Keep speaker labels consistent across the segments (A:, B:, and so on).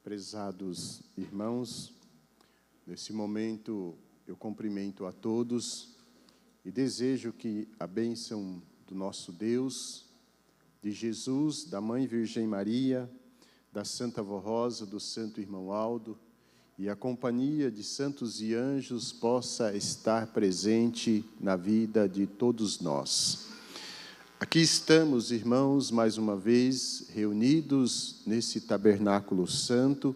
A: Prezados irmãos, nesse momento eu cumprimento a todos e desejo que a bênção do nosso Deus, de Jesus, da Mãe Virgem Maria, da Santa Vó Rosa, do Santo Irmão Aldo e a companhia de santos e anjos possa estar presente na vida de todos nós. Aqui estamos, irmãos, mais uma vez reunidos nesse tabernáculo santo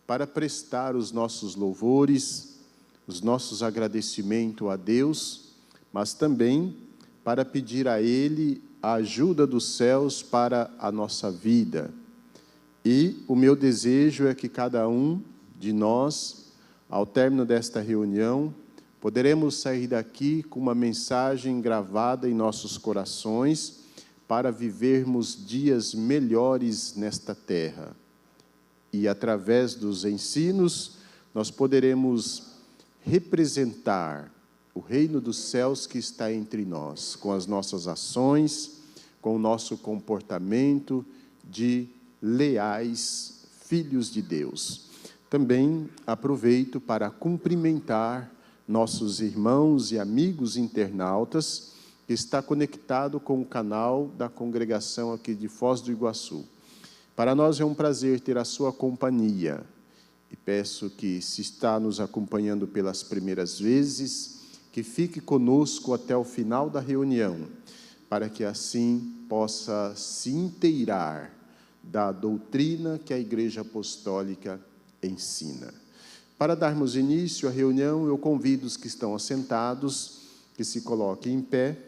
A: para prestar os nossos louvores, os nossos agradecimentos a Deus, mas também para pedir a Ele a ajuda dos céus para a nossa vida. E o meu desejo é que cada um de nós, ao término desta reunião, poderemos sair daqui com uma mensagem gravada em nossos corações para vivermos dias melhores nesta terra. E, através dos ensinos, nós poderemos representar o reino dos céus que está entre nós, com as nossas ações, com o nosso comportamento de leais filhos de Deus. Também aproveito para cumprimentar nossos irmãos e amigos internautas que está conectado com o canal da congregação aqui de Foz do Iguaçu. Para nós é um prazer ter a sua companhia e peço que, se está nos acompanhando pelas primeiras vezes, que fique conosco até o final da reunião, para que assim possa se inteirar da doutrina que a Igreja Apostólica ensina. Para darmos início à reunião, eu convido os que estão assentados que se coloquem em pé.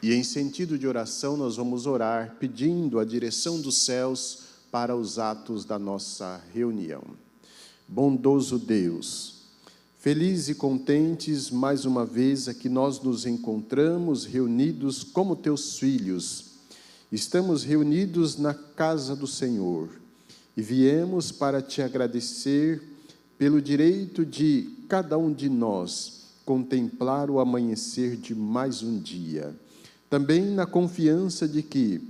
A: E em sentido de oração, nós vamos orar pedindo a direção dos céus para os atos da nossa reunião. Bondoso Deus, felizes e contentes mais uma vez aqui nós nos encontramos reunidos como teus filhos. Estamos reunidos na casa do Senhor. E viemos para te agradecer pelo direito de cada um de nós contemplar o amanhecer de mais um dia. Também na confiança de que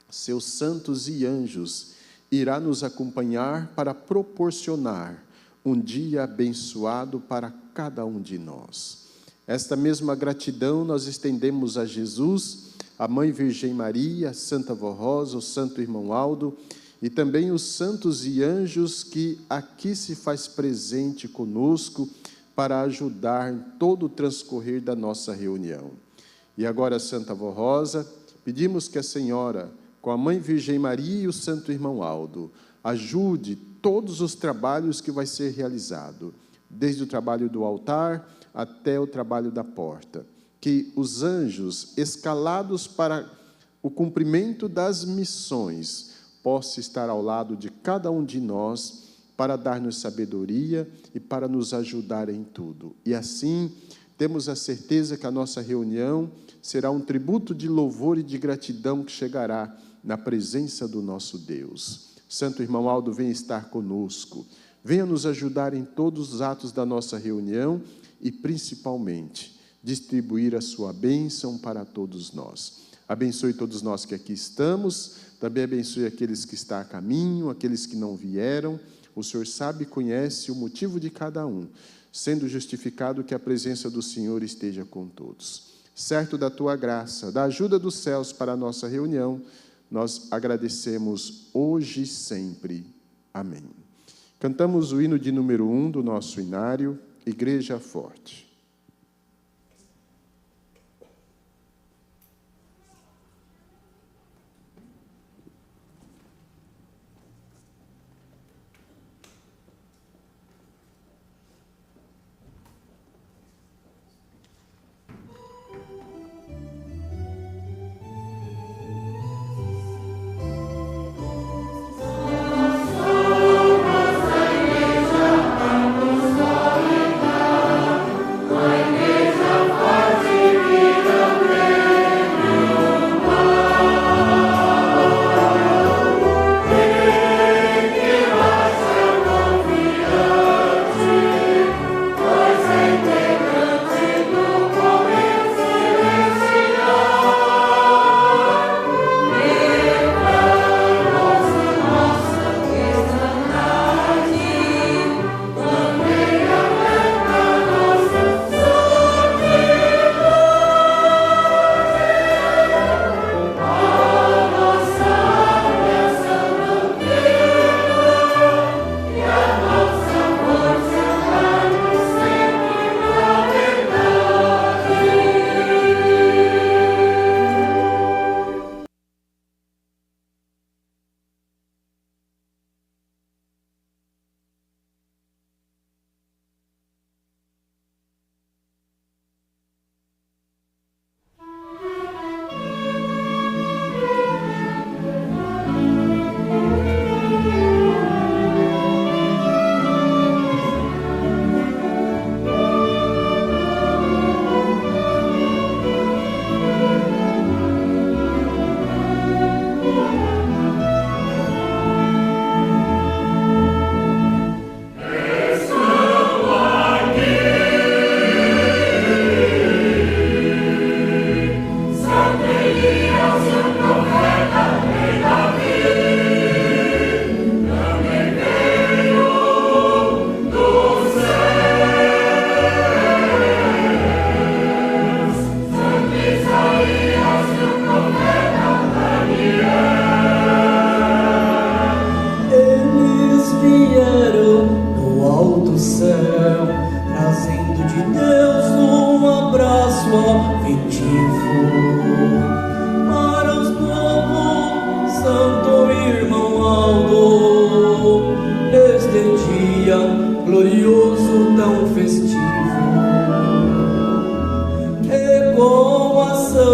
A: seus santos e anjos irá nos acompanhar para proporcionar um dia abençoado para cada um de nós. Esta mesma gratidão nós estendemos a Jesus, a Mãe Virgem Maria, a Santa Vó Rosa, o Santo Irmão Aldo, e também os santos e anjos que aqui se faz presente conosco para ajudar em todo o transcorrer da nossa reunião. E agora, Santa Vó Rosa, pedimos que a Senhora, com a Mãe Virgem Maria e o Santo Irmão Aldo, ajude todos os trabalhos que vai ser realizado, desde o trabalho do altar até o trabalho da porta. Que os anjos escalados para o cumprimento das missões possa estar ao lado de cada um de nós para dar-nos sabedoria e para nos ajudar em tudo. E assim, temos a certeza que a nossa reunião será um tributo de louvor e de gratidão que chegará na presença do nosso Deus. Santo Irmão Aldo, venha estar conosco. Venha nos ajudar em todos os atos da nossa reunião e, principalmente, distribuir a sua bênção para todos nós. Abençoe todos nós que aqui estamos. Também abençoe aqueles que estão a caminho, aqueles que não vieram. O Senhor sabe e conhece o motivo de cada um, sendo justificado que a presença do Senhor esteja com todos. Certo da tua graça, da ajuda dos céus para a nossa reunião, nós agradecemos hoje e sempre. Amém. Cantamos o hino de número 1 do nosso inário, Igreja Forte.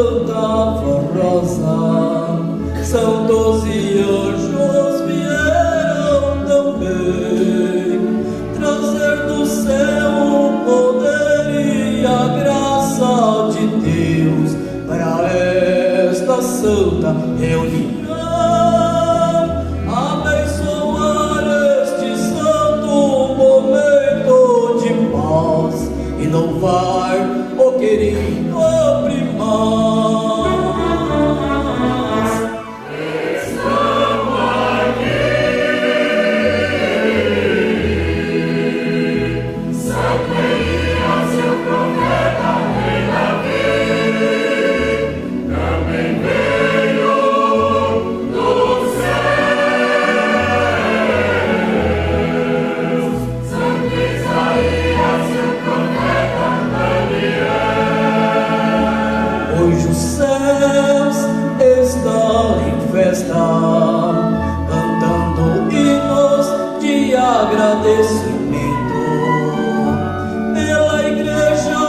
B: Santa Forrosa, santos e anjos vieram também trazer do céu o poder e a graça de Deus para esta santa reunião. Abençoar este santo momento de paz e louvar o querido primaz. Hoje os céus estão em festa, cantando hinos de agradecimento pela igreja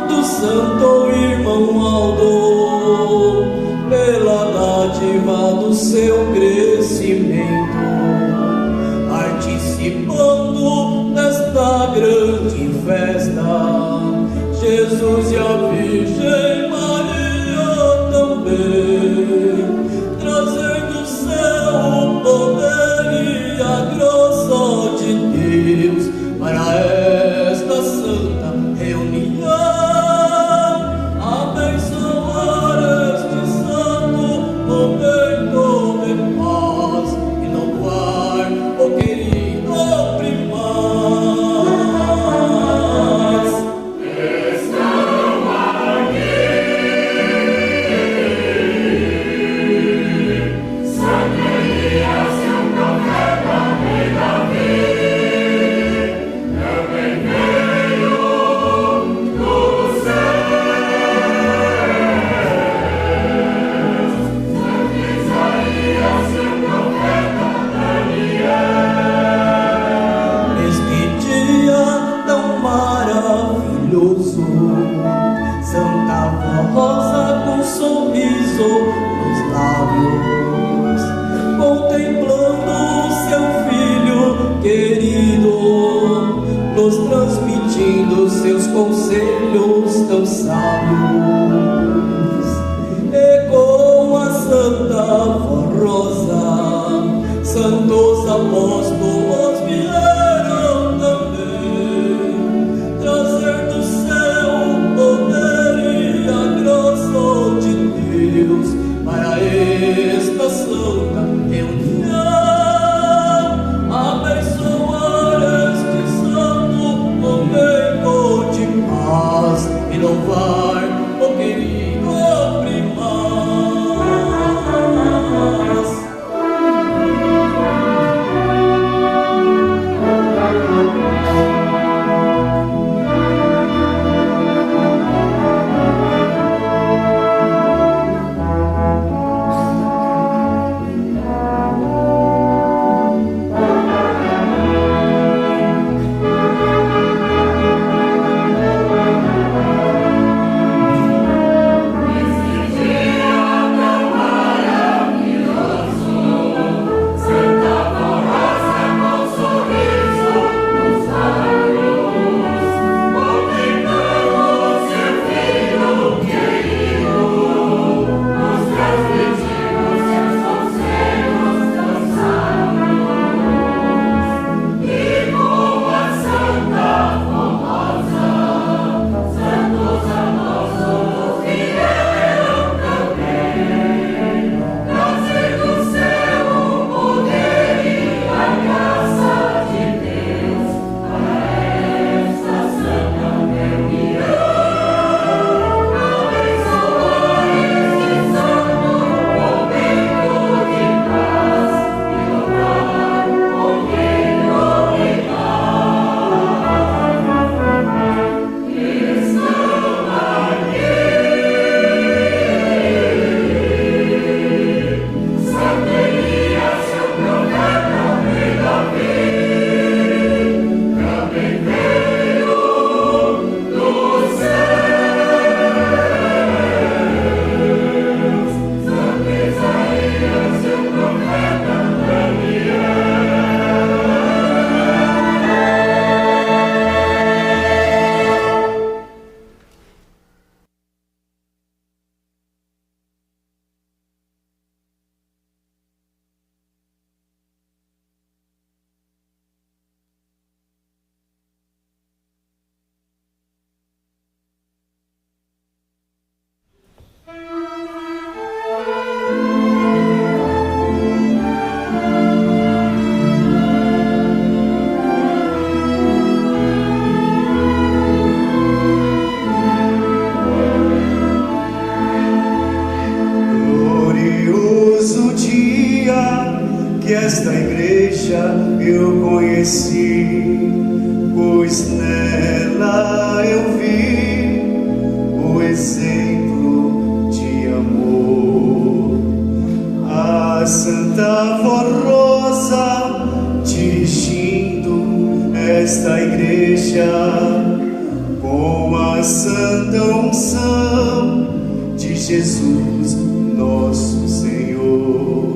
B: do Santo Irmão Aldo, pela dádiva do seu crescimento, participando desta grande festa, Jesus e a Virgem Maria também, trazendo do céu o poder e a graça de Deus para esta santa reunião. Abençoar este santo momento de paz e louvar o querido primaz. Santa Rosa com sorriso nos lábios, contemplando seu filho querido, nos transmitindo seus conselhos tão sábios. E com a Santa Rosa, santos apóstolos vieram também trazer do céu o poder e a graça de Deus para esta santa reunião. Abençoar este santo momento de paz e louvar o querido primaz.
C: que esta igreja eu conheci, pois nela eu vi o exemplo de amor. A Santa Forrosa dirigindo esta igreja com a santa unção de Jesus nosso Senhor,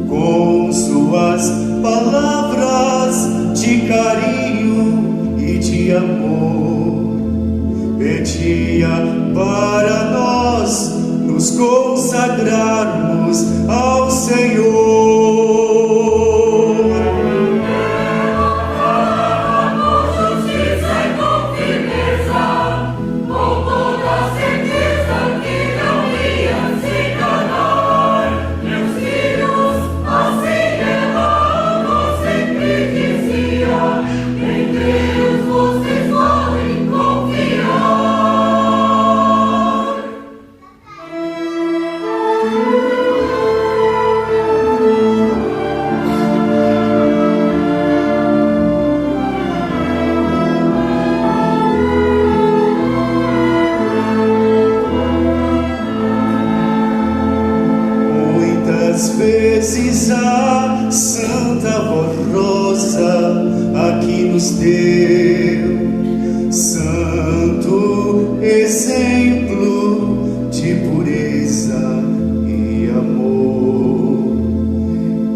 C: com suas palavras de carinho e de amor, pedia para nós nos consagrarmos ao Senhor. Vezes a Santa Forrosa aqui nos deu santo exemplo de pureza e amor,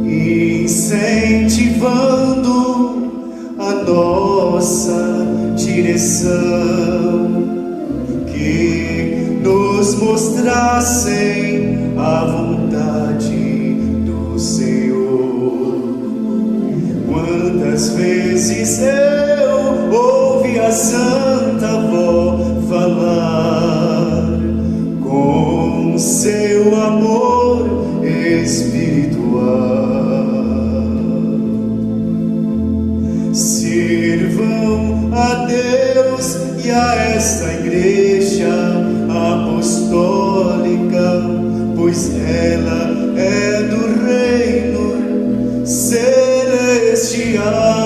C: incentivando a nossa direção, que nos mostrassem a vontade Senhor. Quantas vezes eu ouvi a Santa Avó falar com seu amor espiritual. Sirvam a Deus e a esta igreja apostólica, pois ela é do reino celestial.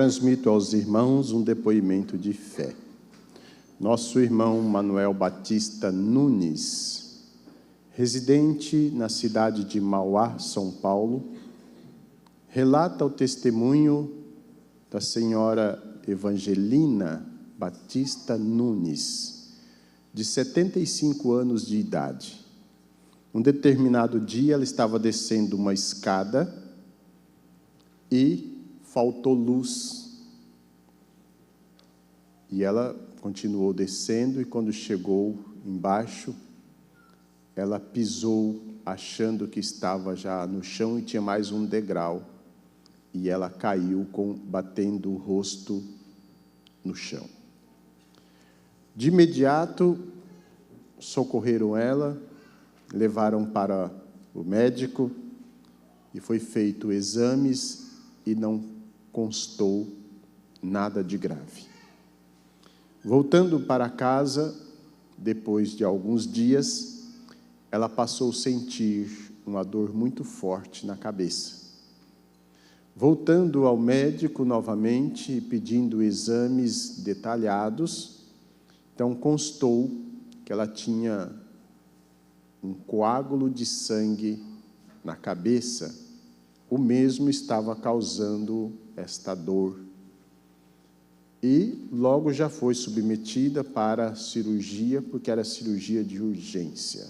A: transmito aos irmãos um depoimento de fé. Nosso irmão Manuel Batista Nunes, residente na cidade de Mauá, São Paulo, relata o testemunho da senhora Evangelina Batista Nunes, de 75 anos de idade. Um determinado dia ela estava descendo uma escada e faltou luz. E ela continuou descendo e quando chegou embaixo, ela pisou achando que estava já no chão e tinha mais um degrau. E ela caiu batendo o rosto no chão. De imediato, socorreram ela, levaram para o médico e foi feito exames e não constou nada de grave. Voltando para casa, depois de alguns dias, ela passou a sentir uma dor muito forte na cabeça. Voltando ao médico novamente e pedindo exames detalhados, então constou que ela tinha um coágulo de sangue na cabeça, o mesmo estava causando esta dor. E logo já foi submetida para cirurgia, porque era cirurgia de urgência.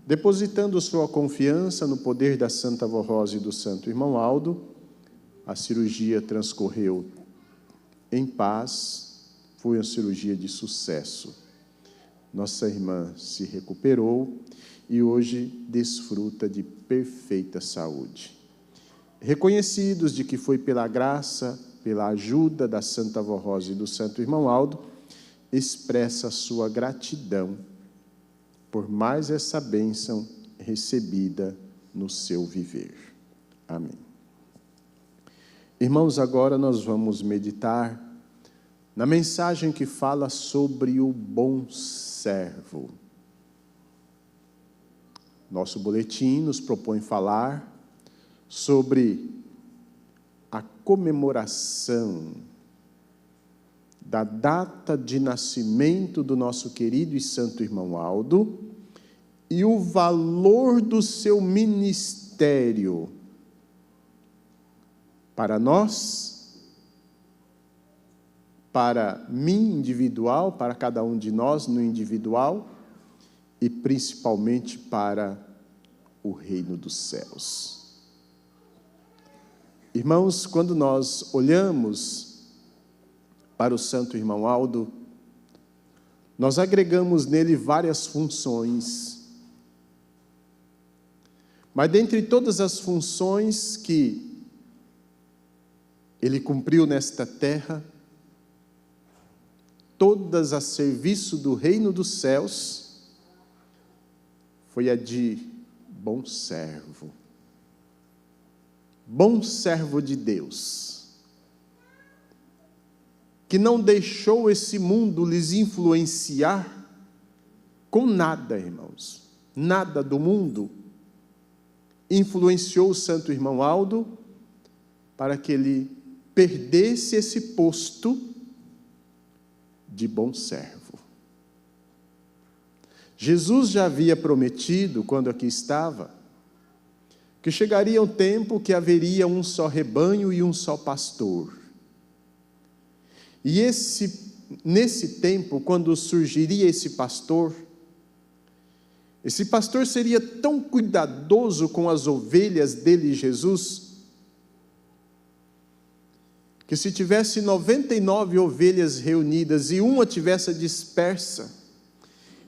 A: Depositando sua confiança no poder da Santa Avó Rosa e do Santo Irmão Aldo, a cirurgia transcorreu em paz, foi uma cirurgia de sucesso. Nossa irmã se recuperou e hoje desfruta de perfeita saúde. Reconhecidos de que foi pela graça, pela ajuda da Santa Avó Rosa e do Santo Irmão Aldo, expressa sua gratidão por mais essa bênção recebida no seu viver. Amém. Irmãos, agora nós vamos meditar na mensagem que fala sobre o bom servo. Nosso boletim nos propõe falar sobre a comemoração da data de nascimento do nosso querido e santo irmão Aldo e o valor do seu ministério para nós, para mim individual, para cada um de nós no individual e principalmente para o reino dos céus. Irmãos, quando nós olhamos para o santo irmão Aldo, nós agregamos nele várias funções. Mas dentre todas as funções que ele cumpriu nesta terra, todas a serviço do reino dos céus, foi a de bom servo de Deus, que não deixou esse mundo lhes influenciar com nada, irmãos. Nada do mundo influenciou o santo irmão Aldo para que ele perdesse esse posto de bom servo. Jesus já havia prometido, quando aqui estava, que chegaria um tempo que haveria um só rebanho e um só pastor. E nesse tempo, quando surgiria esse pastor seria tão cuidadoso com as ovelhas dele, Jesus, que se tivesse 99 ovelhas reunidas e uma tivesse dispersa,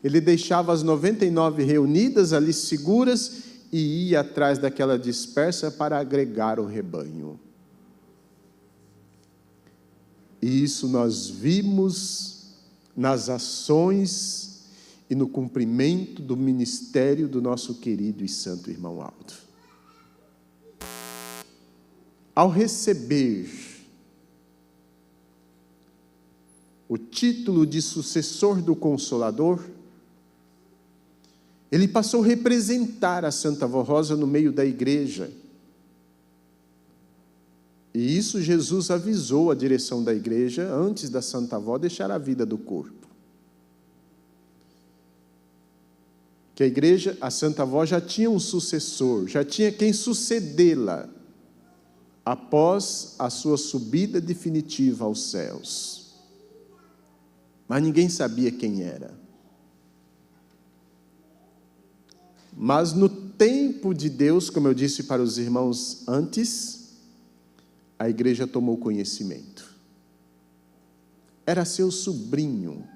A: ele deixava as 99 reunidas ali seguras e ia atrás daquela dispersa para agregar o rebanho. E isso nós vimos nas ações e no cumprimento do ministério do nosso querido e santo irmão Aldo. Ao receber o título de sucessor do Consolador, ele passou a representar a Santa Avó Rosa no meio da igreja. E isso Jesus avisou a direção da igreja antes da Santa Avó deixar a vida do corpo. Que a igreja, a Santa Avó já tinha um sucessor, já tinha quem sucedê-la após a sua subida definitiva aos céus. Mas ninguém sabia quem era. Mas no tempo de Deus, como eu disse para os irmãos antes, a igreja tomou conhecimento. Era seu sobrinho,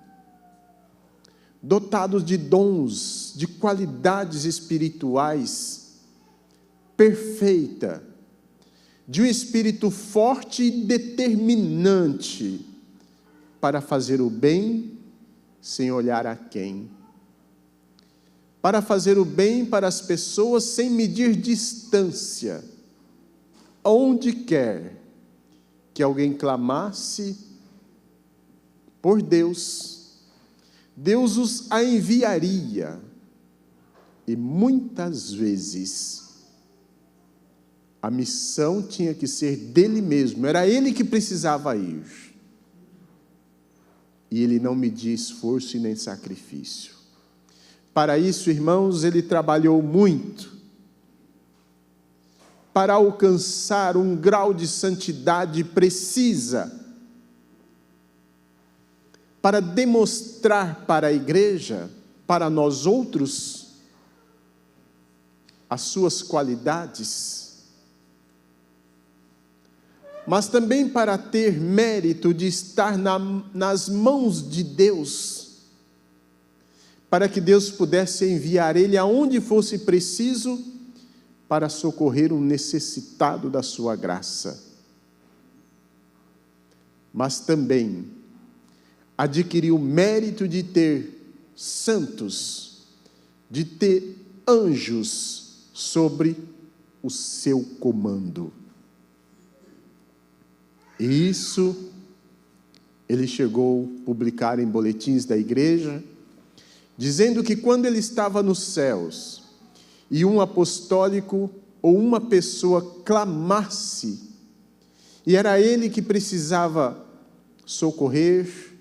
A: dotado de dons, de qualidades espirituais, perfeita, de um espírito forte e determinante para fazer o bem sem olhar a quem, para fazer o bem para as pessoas sem medir distância, onde quer que alguém clamasse por Deus, Deus os a enviaria, e muitas vezes a missão tinha que ser dele mesmo, era ele que precisava ir, e ele não media esforço e nem sacrifício. Para isso, irmãos, ele trabalhou muito para alcançar um grau de santidade precisa, para demonstrar para a igreja, para nós outros, as suas qualidades, mas também para ter mérito de estar nas mãos de Deus, para que Deus pudesse enviar ele aonde fosse preciso para socorrer um necessitado da sua graça. Mas também adquiriu o mérito de ter santos, de ter anjos sobre o seu comando. E isso ele chegou a publicar em boletins da igreja, dizendo que quando ele estava nos céus e um apostólico ou uma pessoa clamasse, e era ele que precisava socorrer,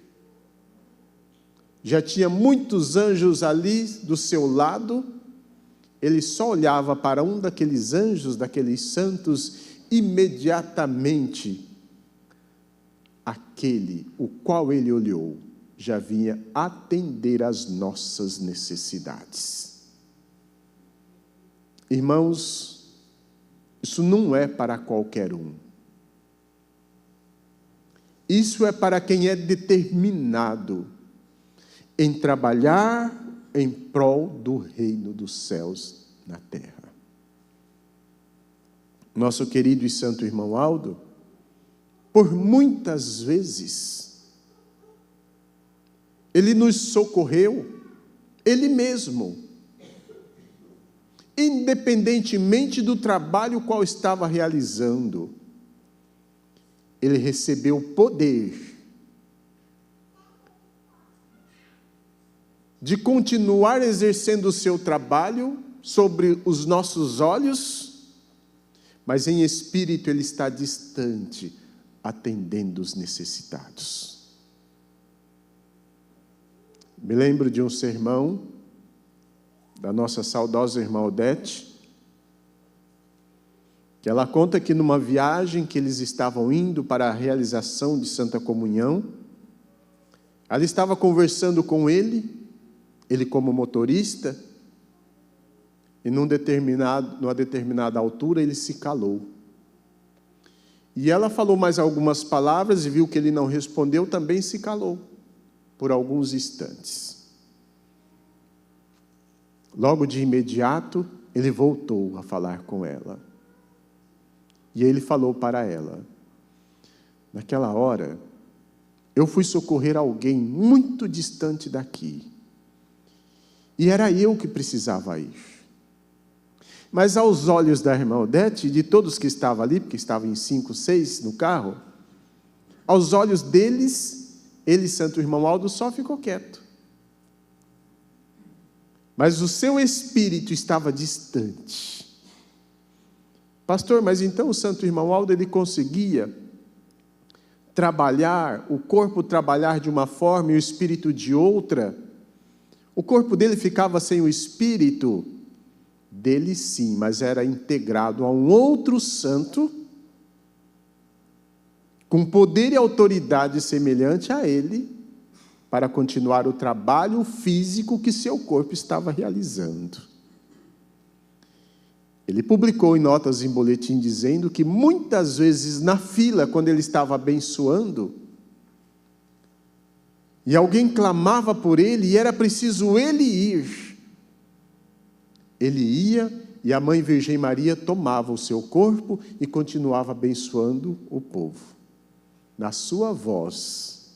A: já tinha muitos anjos ali do seu lado, ele só olhava para um daqueles anjos, daqueles santos, imediatamente aquele o qual ele olhou já vinha atender às nossas necessidades. Irmãos, isso não é para qualquer um. Isso é para quem é determinado em trabalhar em prol do reino dos céus na terra. Nosso querido e santo irmão Aldo, por muitas vezes, ele nos socorreu, ele mesmo, independentemente do trabalho qual estava realizando, ele recebeu poder de continuar exercendo o seu trabalho sobre os nossos olhos, mas em espírito ele está distante, atendendo os necessitados. Me lembro de um sermão da nossa saudosa irmã Odete, que ela conta que numa viagem que eles estavam indo para a realização de Santa Comunhão, ela estava conversando com ele como motorista, e numa determinada altura ele se calou. E ela falou mais algumas palavras e viu que ele não respondeu, também se calou por alguns instantes. Logo de imediato, ele voltou a falar com ela. E ele falou para ela: naquela hora, eu fui socorrer alguém muito distante daqui. E era eu que precisava ir. Mas aos olhos da irmã Odete e de todos que estavam ali, porque estavam em 5, 6 no carro, aos olhos deles, ele, santo irmão Aldo, só ficou quieto. Mas o seu espírito estava distante. Pastor, mas então o santo irmão Aldo, ele conseguia trabalhar, o corpo trabalhar de uma forma e o espírito de outra? O corpo dele ficava sem o espírito? Dele sim, mas era integrado a um outro santo, com poder e autoridade semelhante a ele, para continuar o trabalho físico que seu corpo estava realizando. Ele publicou em notas em boletim dizendo que muitas vezes na fila, quando ele estava abençoando, e alguém clamava por ele, e era preciso ele ir. Ele ia, e a Mãe Virgem Maria tomava o seu corpo e continuava abençoando o povo, na sua voz,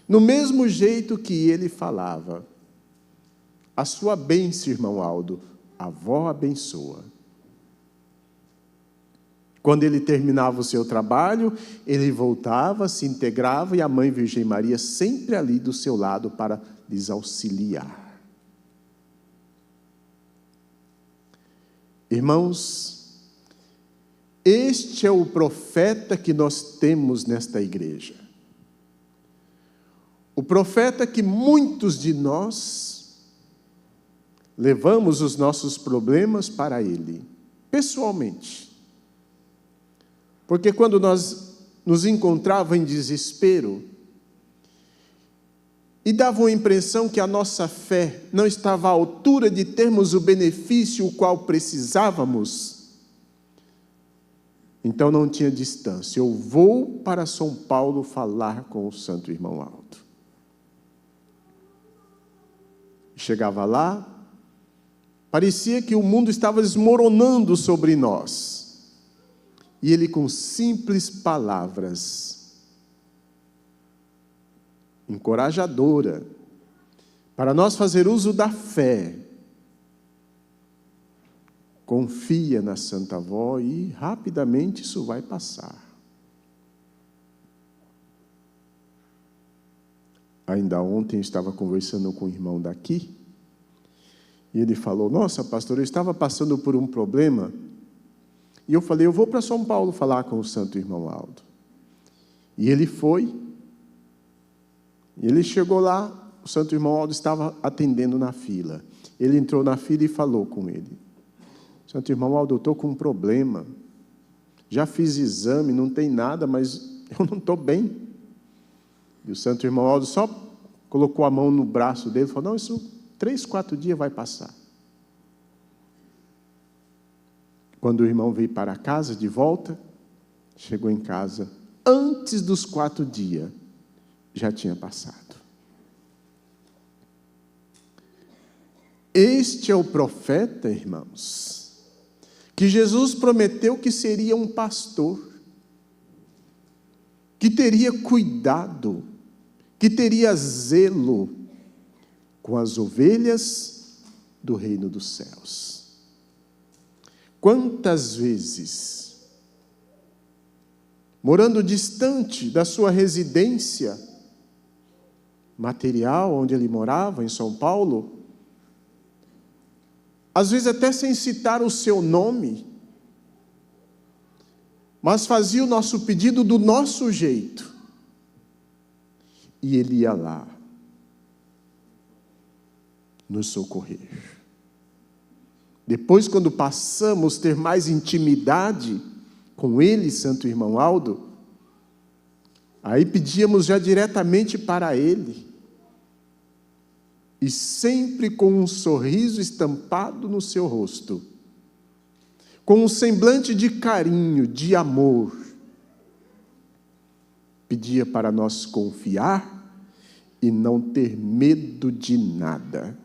A: no mesmo jeito que ele falava. A sua bênção, irmão Aldo, a avó abençoa. Quando ele terminava o seu trabalho, ele voltava, se integrava, e a Mãe Virgem Maria sempre ali do seu lado para lhes auxiliar. Irmãos, este é o profeta que nós temos nesta igreja. O profeta que muitos de nós levamos os nossos problemas para ele, pessoalmente. Porque quando nós nos encontrávamos em desespero, e dava a impressão que a nossa fé não estava à altura de termos o benefício o qual precisávamos, então não tinha distância. Eu vou para São Paulo falar com o santo irmão Aldo. Chegava lá, parecia que o mundo estava desmoronando sobre nós. E ele, com simples palavras, encorajadora, para nós fazer uso da fé, confia na Santa Avó e rapidamente isso vai passar. Ainda ontem eu estava conversando com um irmão daqui, e ele falou, nossa, pastor, eu estava passando por um problema, e eu falei, eu vou para São Paulo falar com o santo irmão Aldo. E ele foi, e ele chegou lá, o santo irmão Aldo estava atendendo na fila. Ele entrou na fila e falou com ele, santo irmão Aldo, eu estou com um problema, já fiz exame, não tem nada, mas eu não estou bem. E o santo irmão Aldo só colocou a mão no braço dele e falou, não, isso 3, 4 dias vai passar. Quando o irmão veio para casa de volta, chegou em casa, antes dos 4 dias, já tinha passado. Este é o profeta, irmãos, que Jesus prometeu que seria um pastor, que teria cuidado, que teria zelo com as ovelhas do reino dos céus. Quantas vezes, morando distante da sua residência material, onde ele morava, em São Paulo, às vezes até sem citar o seu nome, mas fazia o nosso pedido do nosso jeito, e ele ia lá, nos socorrer. Depois, quando passamos a ter mais intimidade com ele, santo irmão Aldo, aí pedíamos já diretamente para ele, e sempre com um sorriso estampado no seu rosto, com um semblante de carinho, de amor, pedia para nós confiar e não ter medo de nada.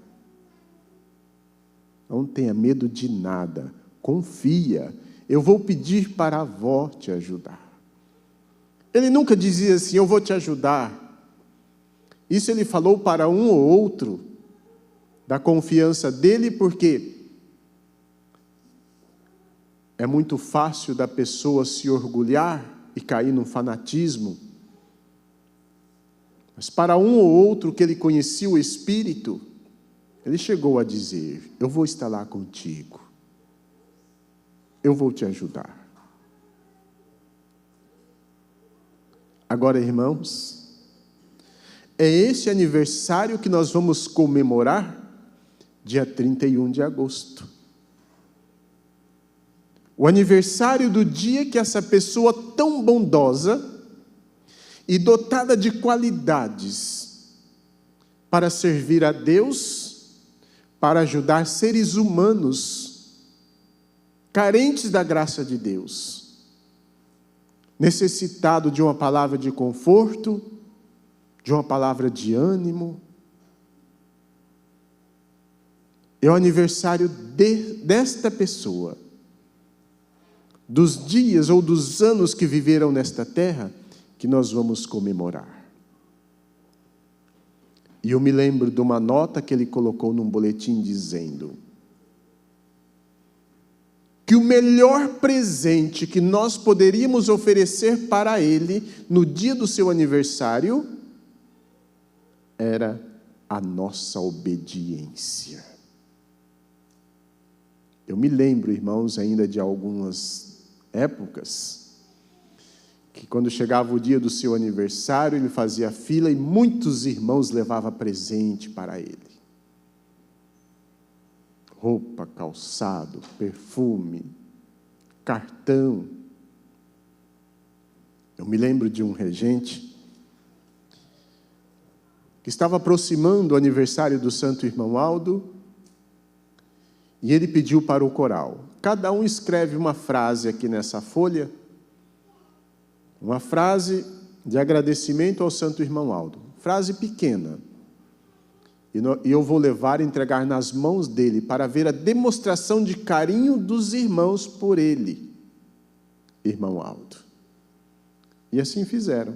A: Não tenha medo de nada, confia, eu vou pedir para a avó te ajudar. Ele nunca dizia assim, eu vou te ajudar. Isso ele falou para um ou outro, da confiança dele, porque é muito fácil da pessoa se orgulhar e cair num fanatismo. Mas para um ou outro que ele conhecia o Espírito, ele chegou a dizer, eu vou estar lá contigo. eu vou te ajudar. Agora, irmãos, é esse aniversário que nós vamos comemorar dia 31 de agosto. O aniversário do dia que essa pessoa tão bondosa e dotada de qualidades para servir a Deus, para ajudar seres humanos carentes da graça de Deus, necessitado de uma palavra de conforto, de uma palavra de ânimo. É o aniversário desta pessoa, dos dias ou dos anos que viveram nesta terra, que nós vamos comemorar. E eu me lembro de uma nota que ele colocou num boletim dizendo que o melhor presente que nós poderíamos oferecer para ele no dia do seu aniversário era a nossa obediência. Eu me lembro, irmãos, ainda de algumas épocas, que quando chegava o dia do seu aniversário, ele fazia fila e muitos irmãos levavam presente para ele. Roupa, calçado, perfume, cartão. Eu me lembro de um regente que estava aproximando o aniversário do Santo Irmão Aldo, e ele pediu para o coral: cada um escreve uma frase aqui nessa folha, uma frase de agradecimento ao Santo Irmão Aldo, frase pequena, e eu vou levar e entregar nas mãos dele para ver a demonstração de carinho dos irmãos por ele, Irmão Aldo. E assim fizeram.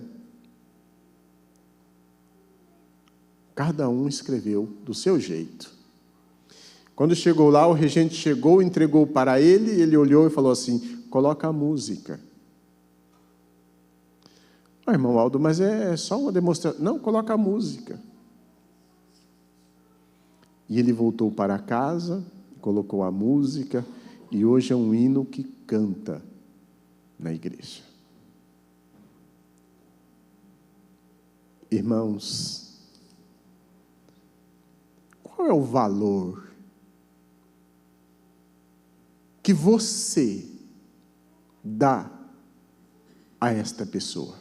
A: Cada um escreveu do seu jeito. Quando chegou lá, o regente chegou, entregou para ele, ele olhou e falou assim: coloca a música. Ah, irmão Aldo, mas é só uma demonstração. Não, coloca a música. E ele voltou para casa, colocou a música, e hoje é um hino que canta na igreja. Irmãos, qual é o valor que você dá a esta pessoa?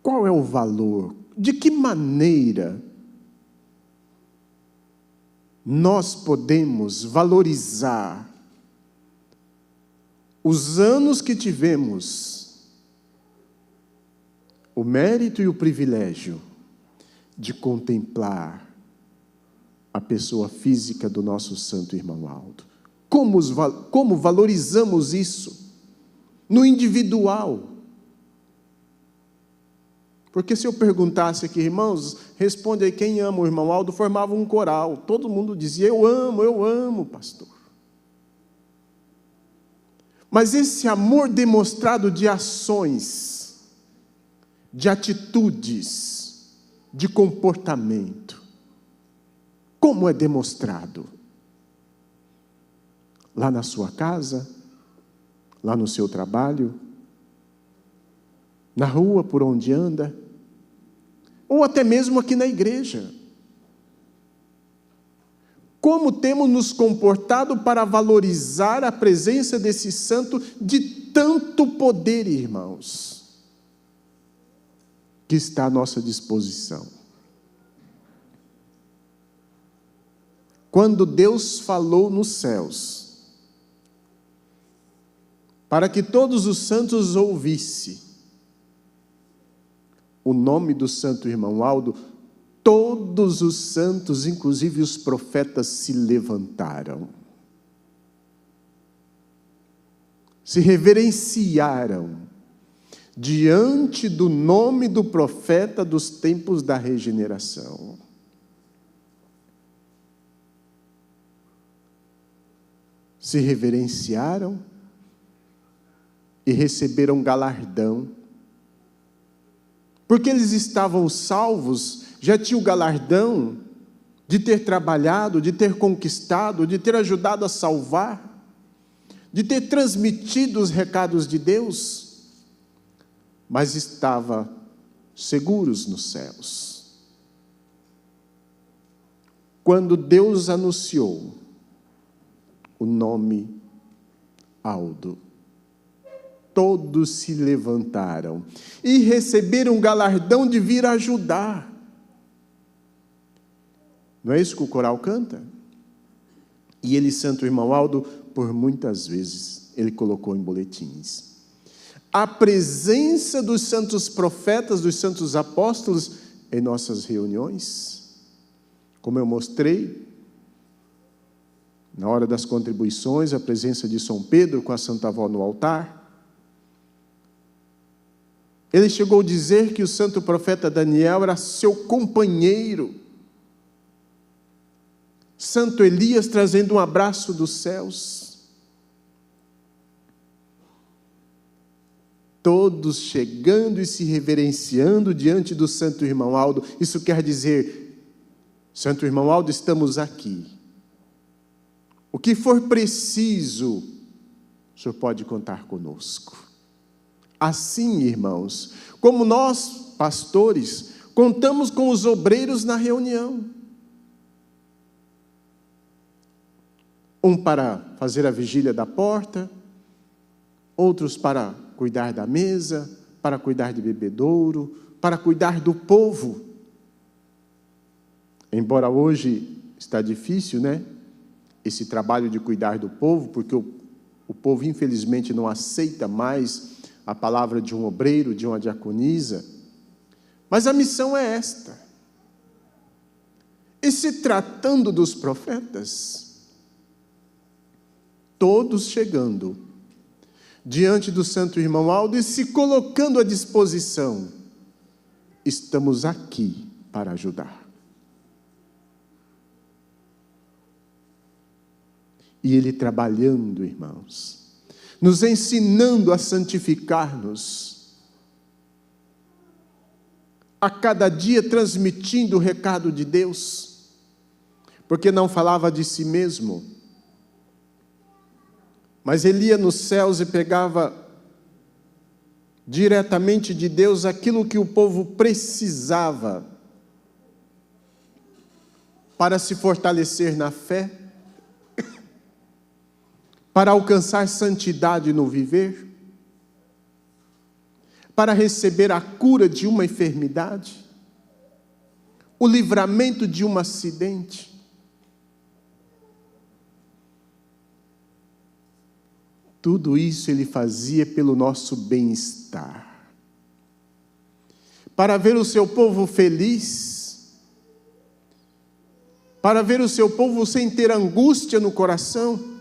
A: Qual é o valor? De que maneira nós podemos valorizar os anos que tivemos, o mérito e o privilégio de contemplar a pessoa física do nosso Santo Irmão Aldo? Como valorizamos isso no individual? Porque se eu perguntasse aqui, irmãos, responde aí quem ama o Irmão Aldo, formava um coral. Todo mundo dizia: eu amo, pastor. Mas esse amor demonstrado de ações, de atitudes, de comportamento, como é demonstrado? Lá na sua casa, lá no seu trabalho, na rua por onde anda, ou até mesmo aqui na igreja. Como temos nos comportado para valorizar a presença desse santo de tanto poder, irmãos, que está à nossa disposição? Quando Deus falou nos céus, para que todos os santos ouvissem o nome do Santo Irmão Aldo, todos os santos, inclusive os profetas, se levantaram, se reverenciaram diante do nome do profeta dos tempos da regeneração. Se reverenciaram e receberam galardão, porque eles estavam salvos, já tinha o galardão de ter trabalhado, de ter conquistado, de ter ajudado a salvar, de ter transmitido os recados de Deus, mas estava seguros nos céus. Quando Deus anunciou o nome Aldo, todos se levantaram e receberam um galardão de vir ajudar. Não é isso que o coral canta? E ele, santo irmão Aldo, por muitas vezes, ele colocou em boletins. A presença dos santos profetas, dos santos apóstolos em nossas reuniões, como eu mostrei, na hora das contribuições, a presença de São Pedro com a Santa Avó no altar. Ele chegou a dizer que o santo profeta Daniel era seu companheiro. Santo Elias trazendo um abraço dos céus. Todos chegando e se reverenciando diante do santo irmão Aldo. Isso quer dizer, santo irmão Aldo, estamos aqui. O que for preciso, o senhor pode contar conosco. Assim, irmãos, como nós, pastores, contamos com os obreiros na reunião. Um para fazer a vigília da porta, outros para cuidar da mesa, para cuidar de bebedouro, para cuidar do povo. Embora hoje está difícil, né? Esse trabalho de cuidar do povo, porque o povo infelizmente não aceita mais a palavra de um obreiro, de uma diaconisa. Mas a missão é esta. E se tratando dos profetas, todos chegando diante do santo irmão Aldo e se colocando à disposição, estamos aqui para ajudar. E ele trabalhando, irmãos, nos ensinando a santificar-nos, a cada dia transmitindo o recado de Deus, porque não falava de si mesmo, mas ele ia nos céus e pegava diretamente de Deus aquilo que o povo precisava para se fortalecer na fé, para alcançar santidade no viver, para receber a cura de uma enfermidade, o livramento de um acidente. Tudo isso ele fazia pelo nosso bem-estar, para ver o seu povo feliz, para ver o seu povo sem ter angústia no coração,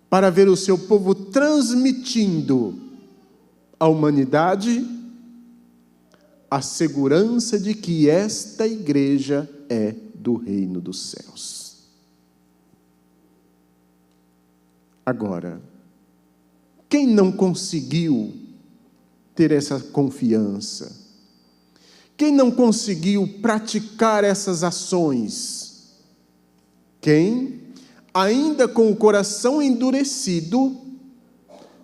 A: para ver o seu povo transmitindo à humanidade a segurança de que esta igreja é do reino dos céus. Agora, quem não conseguiu ter essa confiança? Quem não conseguiu praticar essas ações? Quem, ainda com o coração endurecido,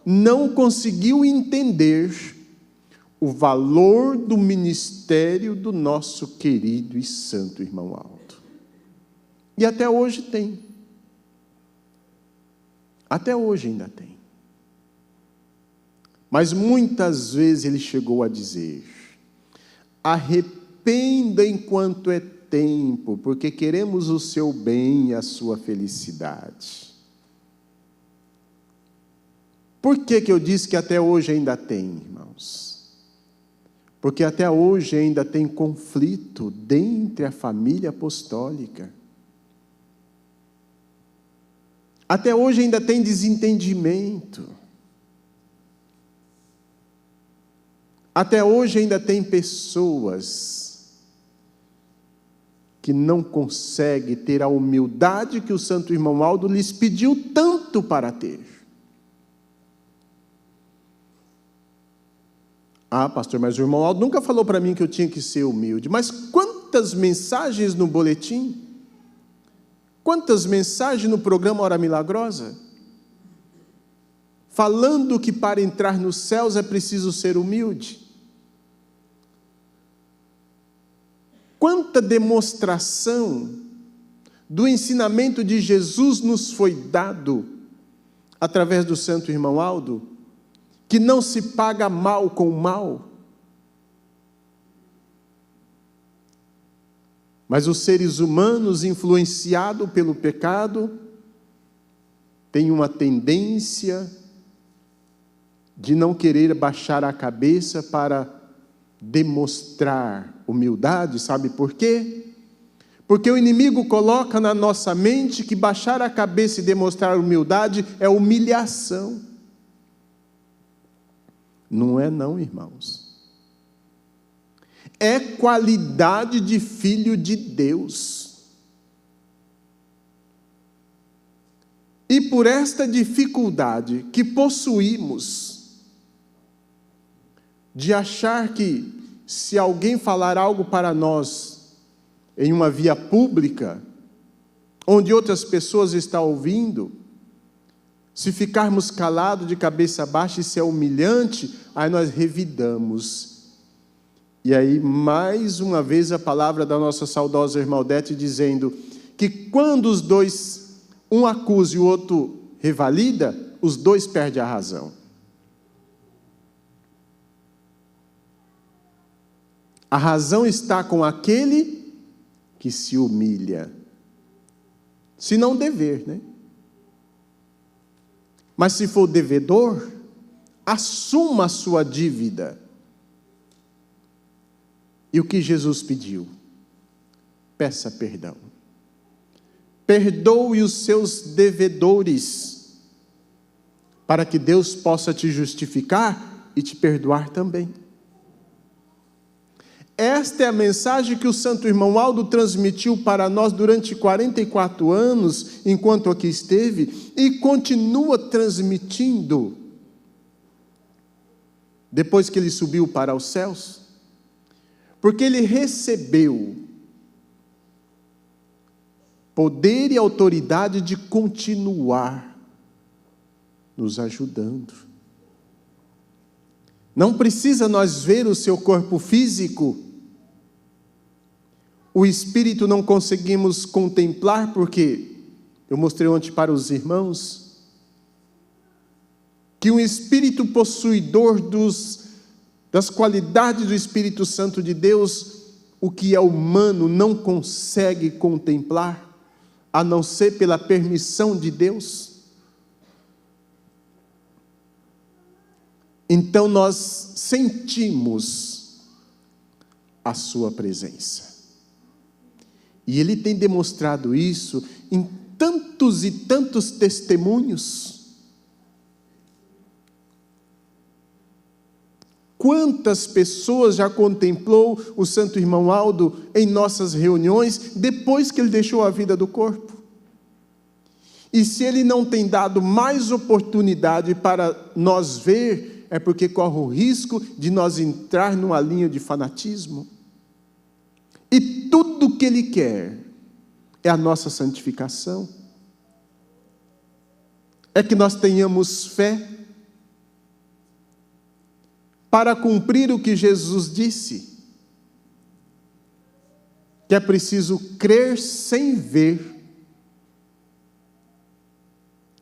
A: não conseguiu entender o valor do ministério do nosso querido e santo irmão Aldo. E até hoje tem. Até hoje ainda tem. Mas muitas vezes ele chegou a dizer: arrependa enquanto é tempo, porque queremos o seu bem e a sua felicidade. Por que eu disse que até hoje ainda tem, irmãos? Porque até hoje ainda tem conflito dentro da família apostólica. Até hoje ainda tem desentendimento. Até hoje ainda tem pessoas que não conseguem ter a humildade que o santo irmão Aldo lhes pediu tanto para ter. Ah, pastor, mas o irmão Aldo nunca falou para mim que eu tinha que ser humilde. Mas quantas mensagens no boletim? Quantas mensagens no programa Hora Milagrosa? Falando que para entrar nos céus é preciso ser humilde. Quanta demonstração do ensinamento de Jesus nos foi dado através do santo irmão Aldo, que não se paga mal com mal. Mas os seres humanos, influenciados pelo pecado, têm uma tendência de não querer baixar a cabeça para demonstrar humildade. Sabe por quê? Porque o inimigo coloca na nossa mente que baixar a cabeça e demonstrar humildade é humilhação. Não é não, irmãos. É qualidade de filho de Deus. E por esta dificuldade que possuímos de achar que se alguém falar algo para nós em uma via pública, onde outras pessoas estão ouvindo, se ficarmos calados de cabeça baixa, isso é humilhante, aí nós revidamos. E aí, mais uma vez, a palavra da nossa saudosa irmã Odete dizendo que quando os dois, um acusa e o outro revalida, os dois perdem a razão. A razão está com aquele que se humilha. Se não dever, né? Mas se for devedor, assuma a sua dívida. E o que Jesus pediu? Peça perdão. Perdoe os seus devedores, para que Deus possa te justificar e te perdoar também. Esta é a mensagem que o santo irmão Aldo transmitiu para nós durante 44 anos, enquanto aqui esteve, e continua transmitindo, depois que ele subiu para os céus, porque ele recebeu poder e autoridade de continuar nos ajudando. Não precisa nós ver o seu corpo físico. O espírito não conseguimos contemplar, porque eu mostrei ontem para os irmãos que um espírito possuidor das qualidades do Espírito Santo de Deus, o que é humano não consegue contemplar, a não ser pela permissão de Deus. Então nós sentimos a sua presença. E ele tem demonstrado isso em tantos e tantos testemunhos. Quantas pessoas já contemplou o santo irmão Aldo em nossas reuniões, depois que ele deixou a vida do corpo? E se ele não tem dado mais oportunidade para nós ver, é porque corre o risco de nós entrar numa linha de fanatismo. E tudo que ele quer é a nossa santificação. É que nós tenhamos fé para cumprir o que Jesus disse, que é preciso crer sem ver,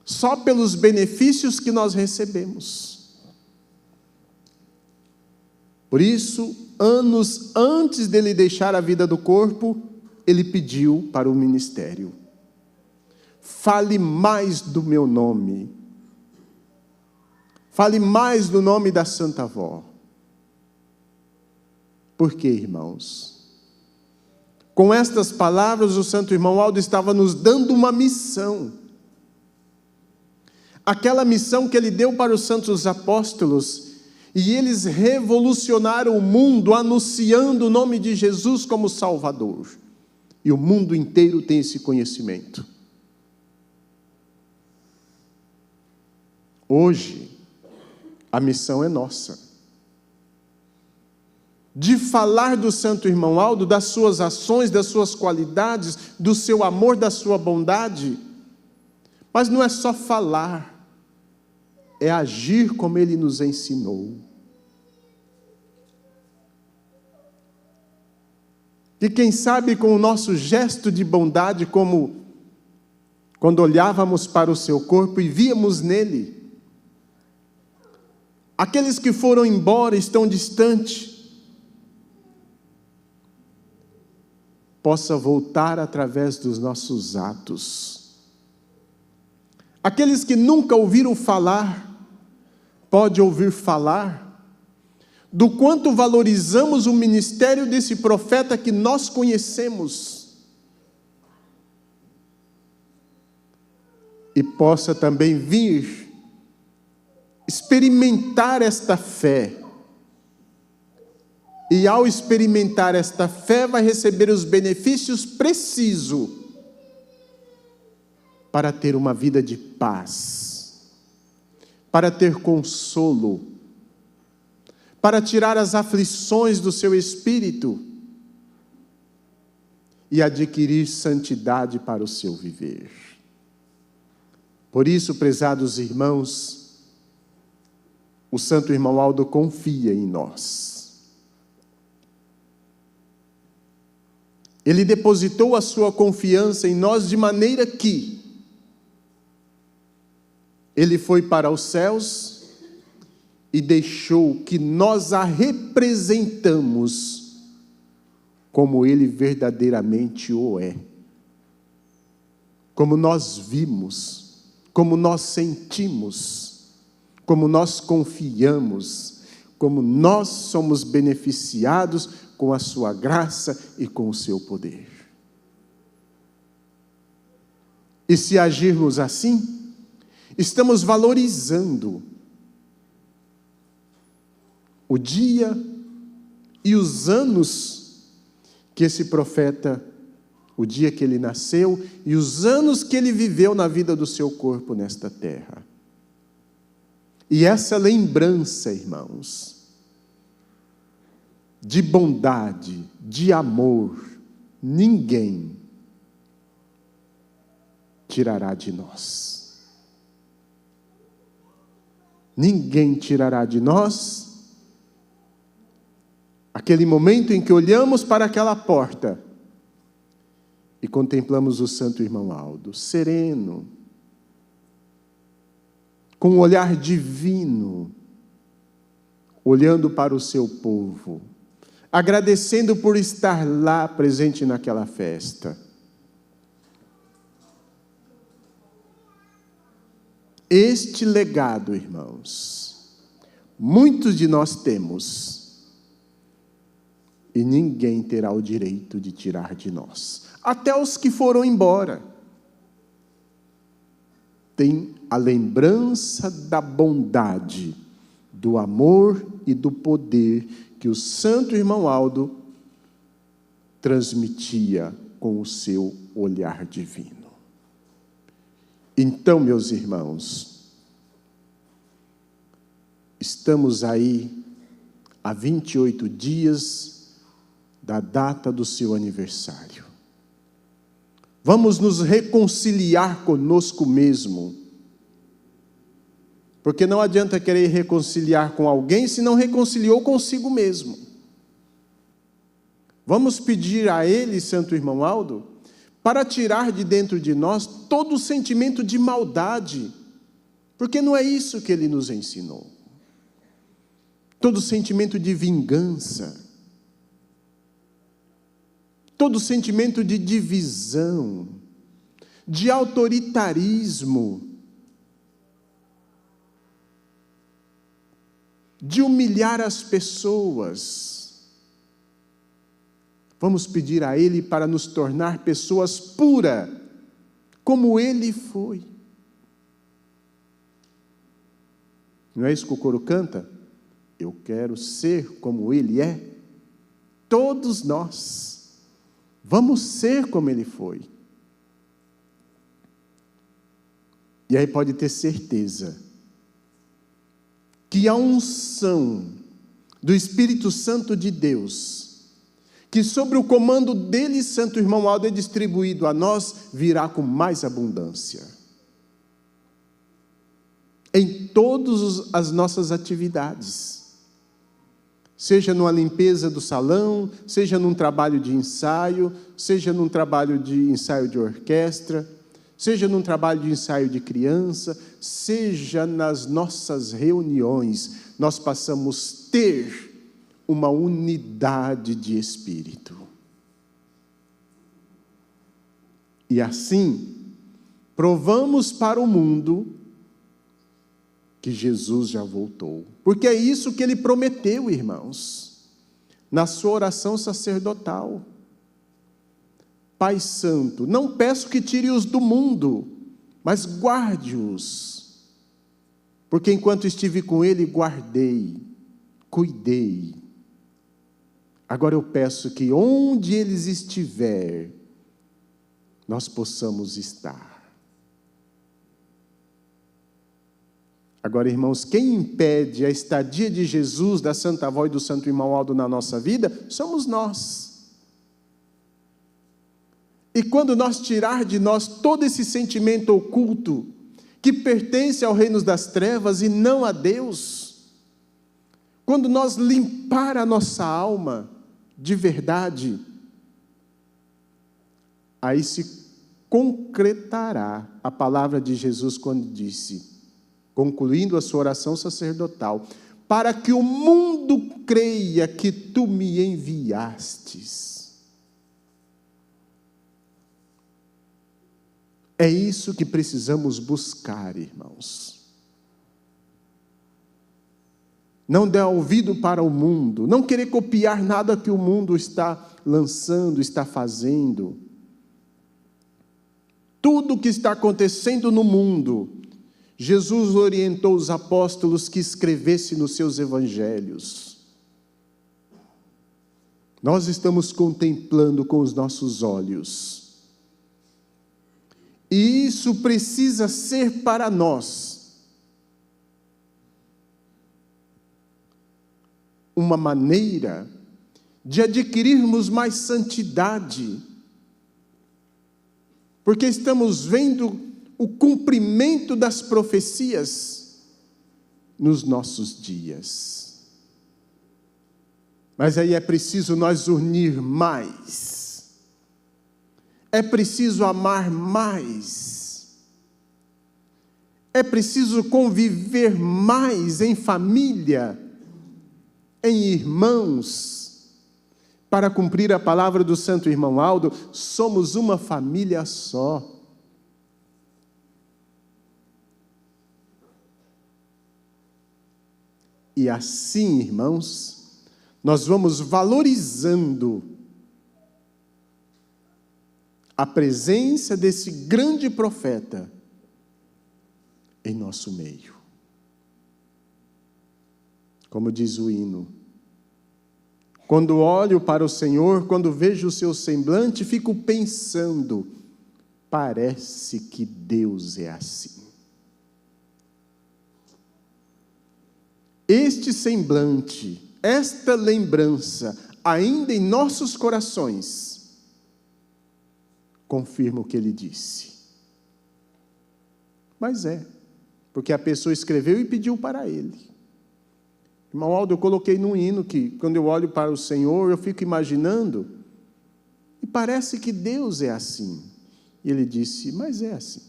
A: só pelos benefícios que nós recebemos. Por isso, anos antes dele deixar a vida do corpo, ele pediu para o ministério: fale mais do meu nome. Fale mais do nome da Santa Avó. Por quê, irmãos? Com estas palavras, o santo irmão Aldo estava nos dando uma missão. Aquela missão que ele deu para os santos apóstolos, e eles revolucionaram o mundo, anunciando o nome de Jesus como Salvador. E o mundo inteiro tem esse conhecimento. Hoje, a missão é nossa. de falar do santo irmão Aldo, das suas ações, das suas qualidades, do seu amor, da sua bondade. Mas não é só falar, é agir como ele nos ensinou. E quem sabe com o nosso gesto de bondade, como quando olhávamos para o seu corpo e víamos nele, aqueles que foram embora, estão distantes, possa voltar através dos nossos atos. Aqueles que nunca ouviram falar, pode ouvir falar do quanto valorizamos o ministério desse profeta que nós conhecemos. E possa também vir experimentar esta fé. E ao experimentar esta fé, vai receber os benefícios precisos para ter uma vida de paz, para ter consolo, para tirar as aflições do seu espírito e adquirir santidade para o seu viver. Por isso, prezados irmãos, o santo irmão Aldo confia em nós. Ele depositou a sua confiança em nós de maneira que ele foi para os céus e deixou que nós a representamos como ele verdadeiramente o é. Como nós vimos, como nós sentimos, como nós confiamos, como nós somos beneficiados com a sua graça e com o seu poder. E se agirmos assim, estamos valorizando o dia e os anos que esse profeta, o dia que ele nasceu e os anos que ele viveu na vida do seu corpo nesta terra. E essa lembrança, irmãos, de bondade, de amor, ninguém tirará de nós. Ninguém tirará de nós aquele momento em que olhamos para aquela porta e contemplamos o santo irmão Aldo, sereno, com um olhar divino, olhando para o seu povo, agradecendo por estar lá presente naquela festa. Este legado, irmãos, muitos de nós temos, e ninguém terá o direito de tirar de nós. Até os que foram embora têm a lembrança da bondade, do amor e do poder que o santo irmão Aldo transmitia com o seu olhar divino. Então, meus irmãos, estamos aí há 28 dias da data do seu aniversário. Vamos nos reconciliar conosco mesmo, porque não adianta querer reconciliar com alguém se não reconciliou consigo mesmo. Vamos pedir a ele, santo irmão Aldo, para tirar de dentro de nós todo o sentimento de maldade, porque não é isso que ele nos ensinou. Todo o sentimento de vingança, todo o sentimento de divisão, de autoritarismo, de humilhar as pessoas. Vamos pedir a ele para nos tornar pessoas puras, como ele foi. Não é isso que o coro canta? Eu quero ser como ele é. Todos nós vamos ser como ele foi. E aí pode ter certeza que a unção, do Espírito Santo de Deus, que sobre o comando dele, Santo Irmão Aldo, é distribuído a nós, virá com mais abundância. Em todas as nossas atividades, seja numa limpeza do salão, seja num trabalho de ensaio, seja num trabalho de ensaio de orquestra, seja num trabalho de ensaio de criança, seja nas nossas reuniões, nós passamos a ter uma unidade de espírito. E assim, provamos para o mundo que Jesus já voltou. Porque é isso que ele prometeu, irmãos, na sua oração sacerdotal. Pai Santo, não peço que tire-os do mundo, mas guarde-os. Porque enquanto estive com ele, guardei, cuidei. Agora eu peço que onde eles estiver, nós possamos estar. Agora, irmãos, quem impede a estadia de Jesus, da Santa Avó e do Santo Irmão Aldo na nossa vida, somos nós. E quando nós tirar de nós todo esse sentimento oculto, que pertence ao reino das trevas e não a Deus, quando nós limpar a nossa alma de verdade, aí se concretará a palavra de Jesus quando disse, concluindo a sua oração sacerdotal, para que o mundo creia que tu me enviastes. É isso que precisamos buscar, irmãos. Não dar ouvido para o mundo, não querer copiar nada que o mundo está lançando, está fazendo. Tudo que está acontecendo no mundo, Jesus orientou os apóstolos que escrevessem nos seus evangelhos. Nós estamos contemplando com os nossos olhos. E isso precisa ser para nós uma maneira de adquirirmos mais santidade, porque estamos vendo o cumprimento das profecias nos nossos dias. Mas aí é preciso nós unir mais. É preciso amar mais. É preciso conviver mais em família, em irmãos. Para cumprir a palavra do Santo Irmão Aldo, somos uma família só. E assim, irmãos, nós vamos valorizando a presença desse grande profeta em nosso meio. Como diz o hino, quando olho para o Senhor, quando vejo o seu semblante, fico pensando, parece que Deus é assim. Este semblante, esta lembrança, ainda em nossos corações, confirma o que ele disse. Mas porque a pessoa escreveu e pediu para ele. Irmão Aldo, eu coloquei num hino que, quando eu olho para o Senhor, eu fico imaginando, e parece que Deus é assim. E ele disse, mas é assim.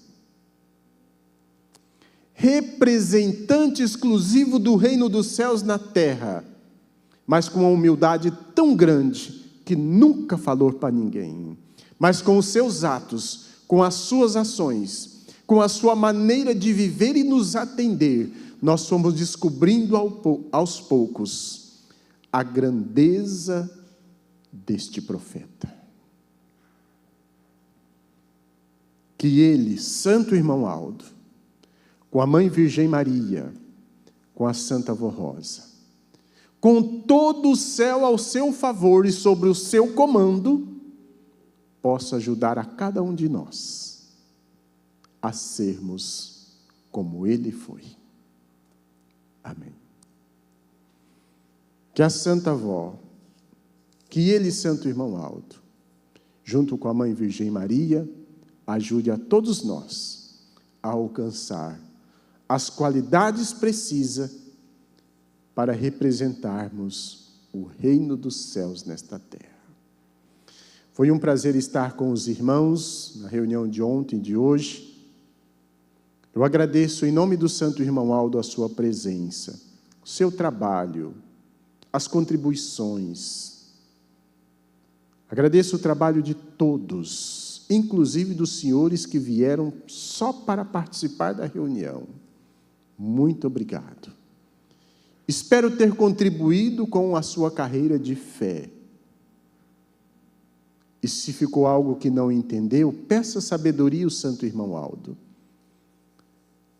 A: Representante exclusivo do reino dos céus na terra, mas com uma humildade tão grande, que nunca falou para ninguém. Mas com os seus atos, com as suas ações, com a sua maneira de viver e nos atender, nós fomos descobrindo aos poucos a grandeza deste profeta. Que ele, Santo Irmão Aldo, com a Mãe Virgem Maria, com a Santa Avó Rosa, com todo o céu ao seu favor e sobre o seu comando, possa ajudar a cada um de nós a sermos como ele foi. Amém. que a Santa Avó, que ele, Santo Irmão Aldo, junto com a Mãe Virgem Maria, ajude a todos nós a alcançar as qualidades precisas para representarmos o reino dos céus nesta terra. Foi um prazer estar com os irmãos na reunião de ontem e de hoje. Eu agradeço em nome do Santo Irmão Aldo a sua presença, o seu trabalho, as contribuições. Agradeço o trabalho de todos, inclusive dos senhores que vieram só para participar da reunião. Muito obrigado. Espero ter contribuído com a sua carreira de fé. E se ficou algo que não entendeu, peça sabedoria ao Santo Irmão Aldo.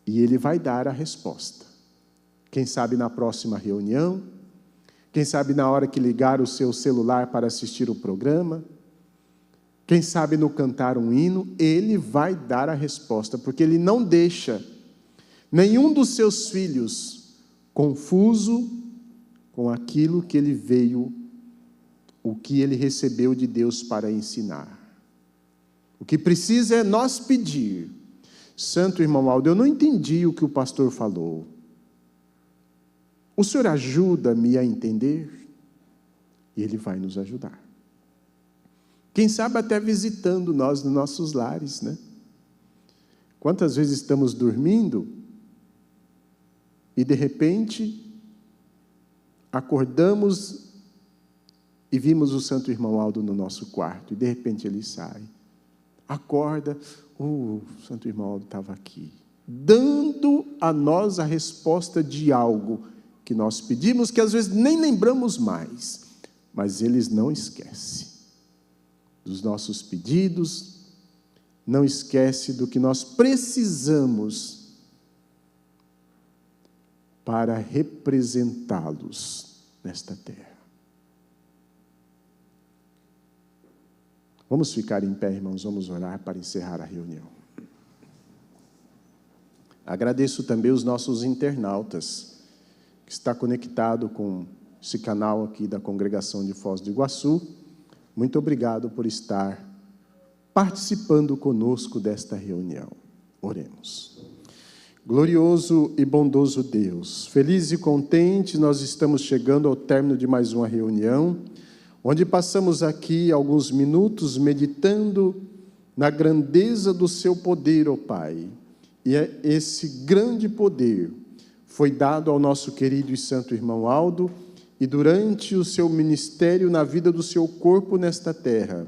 A: E ele vai dar a resposta. Quem sabe na próxima reunião, quem sabe na hora que ligar o seu celular para assistir o programa, quem sabe no cantar um hino, ele vai dar a resposta, porque ele não deixa nenhum dos seus filhos confuso com aquilo que ele veio, o que ele recebeu de Deus para ensinar. O que precisa é nós pedir: Santo Irmão Aldo, eu não entendi o que o pastor falou. O senhor ajuda-me a entender? E ele vai nos ajudar. Quem sabe até visitando nós nos nossos lares, né? Quantas vezes estamos dormindo e de repente acordamos e vimos o Santo Irmão Aldo no nosso quarto, e de repente ele sai, acorda, o Santo Irmão Aldo estava aqui, dando a nós a resposta de algo que nós pedimos, que às vezes nem lembramos mais, mas eles não esquecem dos nossos pedidos, não esquece do que nós precisamos para representá-los nesta terra. Vamos ficar em pé, irmãos, vamos orar para encerrar a reunião. Agradeço também os nossos internautas, que está conectado com esse canal aqui da Congregação de Foz do Iguaçu. Muito obrigado por estar participando conosco desta reunião. Oremos. Glorioso e bondoso Deus, feliz e contente, nós estamos chegando ao término de mais uma reunião, onde passamos aqui alguns minutos meditando na grandeza do seu poder, ó Pai. E esse grande poder foi dado ao nosso querido e santo irmão Aldo, e durante o seu ministério na vida do seu corpo nesta terra,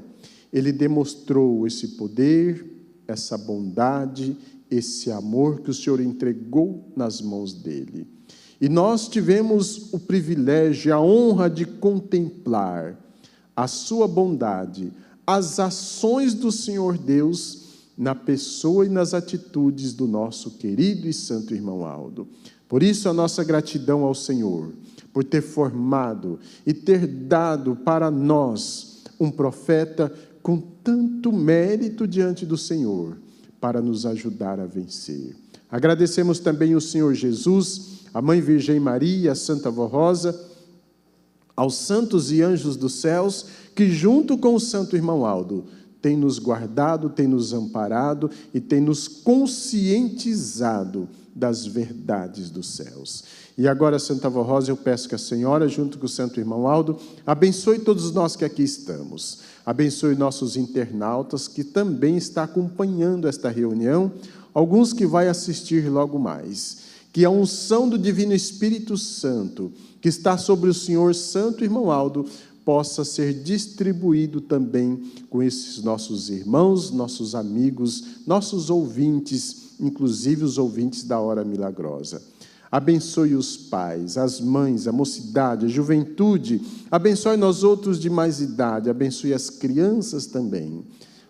A: ele demonstrou esse poder, essa bondade, esse amor que o Senhor entregou nas mãos dele. E nós tivemos o privilégio, a honra de contemplar a sua bondade, as ações do Senhor Deus na pessoa e nas atitudes do nosso querido e santo irmão Aldo. Por isso a nossa gratidão ao Senhor, por ter formado e ter dado para nós um profeta com tanto mérito diante do Senhor, para nos ajudar a vencer. Agradecemos também o Senhor Jesus, a Mãe Virgem Maria, a Santa Avó Rosa, aos santos e anjos dos céus, que junto com o santo irmão Aldo, tem nos guardado, tem nos amparado e tem nos conscientizado das verdades dos céus. E agora, Santa Avó Rosa, eu peço que a senhora, junto com o santo irmão Aldo, abençoe todos nós que aqui estamos. Abençoe nossos internautas, que também está acompanhando esta reunião, alguns que vai assistir logo mais. Que a unção do Divino Espírito Santo, que está sobre o Senhor Santo Irmão Aldo, possa ser distribuído também com esses nossos irmãos, nossos amigos, nossos ouvintes, inclusive os ouvintes da Hora Milagrosa. Abençoe os pais, as mães, a mocidade, a juventude, abençoe nós outros de mais idade, abençoe as crianças também.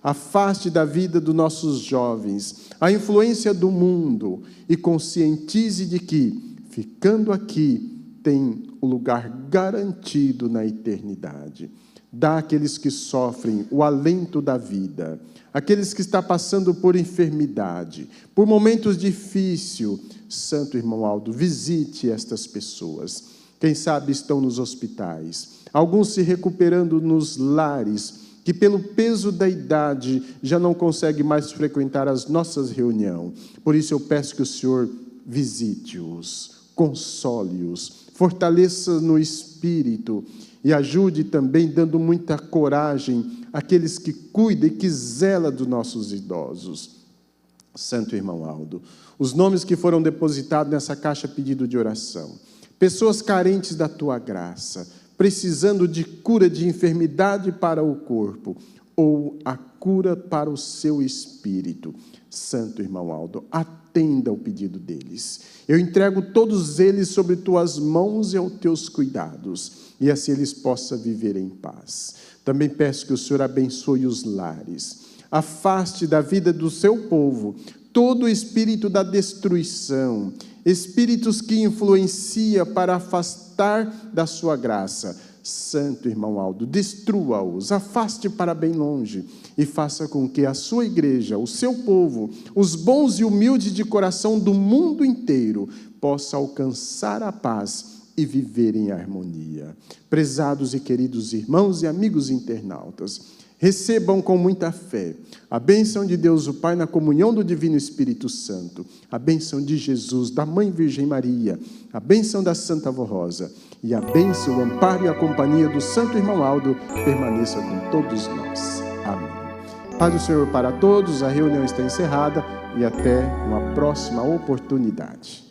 A: Afaste da vida dos nossos jovens a influência do mundo e conscientize de que, ficando aqui, tem o lugar garantido na eternidade. Dá àqueles que sofrem o alento da vida, aqueles que estão passando por enfermidade, por momentos difíceis. Santo irmão Aldo, visite estas pessoas. Quem sabe estão nos hospitais. Alguns se recuperando nos lares, que pelo peso da idade já não conseguem mais frequentar as nossas reuniões. Por isso eu peço que o Senhor visite-os, console-os, fortaleça no espírito e ajude também dando muita coragem àqueles que cuidam e que zelam dos nossos idosos. Santo irmão Aldo, os nomes que foram depositados nessa caixa pedido de oração, pessoas carentes da tua graça, precisando de cura de enfermidade para o corpo, ou a cura para o seu espírito. Santo irmão Aldo, atenda ao pedido deles. Eu entrego todos eles sobre tuas mãos e aos teus cuidados, e assim eles possam viver em paz. Também peço que o Senhor abençoe os lares, afaste da vida do seu povo todo o espírito da destruição, espíritos que influenciam para afastar da sua graça. Santo irmão Aldo, destrua-os, afaste para bem longe e faça com que a sua igreja, o seu povo, os bons e humildes de coração do mundo inteiro possa alcançar a paz e viver em harmonia. Prezados e queridos irmãos e amigos internautas, recebam com muita fé a bênção de Deus o Pai na comunhão do Divino Espírito Santo, a bênção de Jesus, da Mãe Virgem Maria, a bênção da Santa Avó Rosa e a bênção, o amparo e a companhia do Santo Irmão Aldo permaneça com todos nós. Amém. Paz do Senhor para todos, a reunião está encerrada e até uma próxima oportunidade.